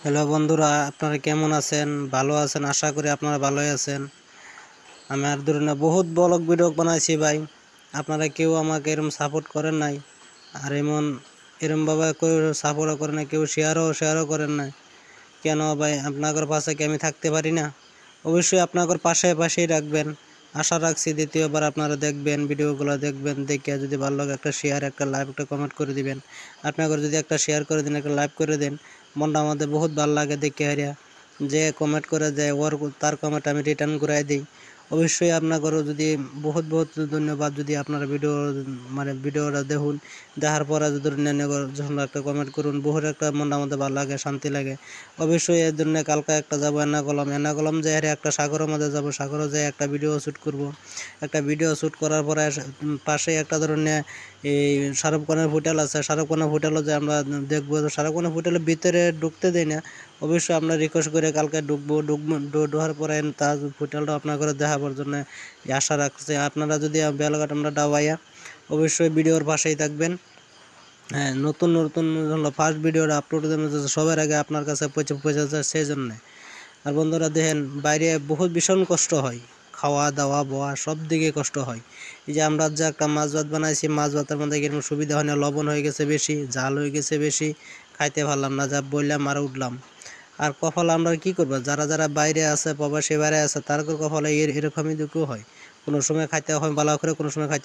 Hello বন্ধুরা, আপনারা কেমন আছেন? ভালো আছেন? আশা করি আপনারা ভালোই আছেন। আমি আর ধরুন বহুত ব্লগ ভিডিও বানাইছি ভাই, আপনারা কেউ আমাকে এরকম সাপোর্ট করেন নাই। আর এরমভাবে কেউ সাপোর্টও করেন না, কেউ শেয়ারও করেন না। কেন ভাই? আপনাদের পাশে কি আমি থাকতে পারি না? অবশ্যই আপনাদের পাশেই রাখবেন। আশা রাখছি দ্বিতীয়বার আপনারা দেখবেন, ভিডিওগুলো দেখবেন, দেখে যদি ভালো লাগে একটা শেয়ার, একটা লাইক, একটা কমেন্ট করে দিবেন। আপনাদের যদি একটা শেয়ার করে দিন, একটা লাইক করে দেন, মনটা আমাদের বহুত ভালো লাগে দেখে হারিয়া। যে কমেন্ট করে দেয় তার কমেন্ট আমি রিটার্ন করাই দিই। অবশ্যই আপনাদেরও যদি বহুত ধন্যবাদ। যদি আপনারা ভিডিওটা দেখুন, দেখার পরে যদি যখন একটা কমেন্ট করুন, বহুত একটা মনটা আমাদের ভালো লাগে, শান্তি লাগে। অবশ্যই এর জন্য কালকে একটা যাবো এর্নাকুলাম যাই একটা সাগরের মধ্যে যাবো, সাগরে যাই একটা ভিডিও শ্যুট করব। একটা ভিডিও শ্যুট করার পরে পাশেই একটা ধরনের এই শাহরুখ খানের হোটেল আছে, শাহরুখ খানের হোটেলও যে আমরা দেখবো। শাহরুখ খানের হোটেলের ভিতরে ঢুকতে দেয় না। অবশ্যই আমরা রিকোয়েস্ট করে কালকে ঢোকার পরে তার হোটেলটা আপনার করে দেখাবার জন্য আশা রাখছি। আপনারা যদি বেলঘাট আমরা ডাবাইয়া অবশ্যই ভিডিওর পাশেই থাকবেন। হ্যাঁ, নতুন ফার্স্ট ভিডিওটা আপলোড সবার আগে আপনার কাছে পৌঁছে যায়, সেই জন্যে। আর বন্ধুরা দেখেন, বাইরে বহুত ভীষণ কষ্ট হয়, খাওয়া দাওয়া বোয়া সব দিকে কষ্ট হয়। এই যে আমরা যে একটা মাছ ভাত বানাইছি, মাছ ভাতের মধ্যে কিরকম সুবিধা হয় না, লবণ হয়ে গেছে বেশি, ঝাল হয়ে গেছে বেশি, খাইতে পারলাম না, যা বললাম আর উঠলাম। আর কপাল আমরা কি করবো, যারা বাইরে আছে, প্রবাসী বাইরে আছে, তার কপালে এরকমই দুঃখ হয়। কোনো সময় খাইতে হয় ভালো করে, কোনো সময় খাইতে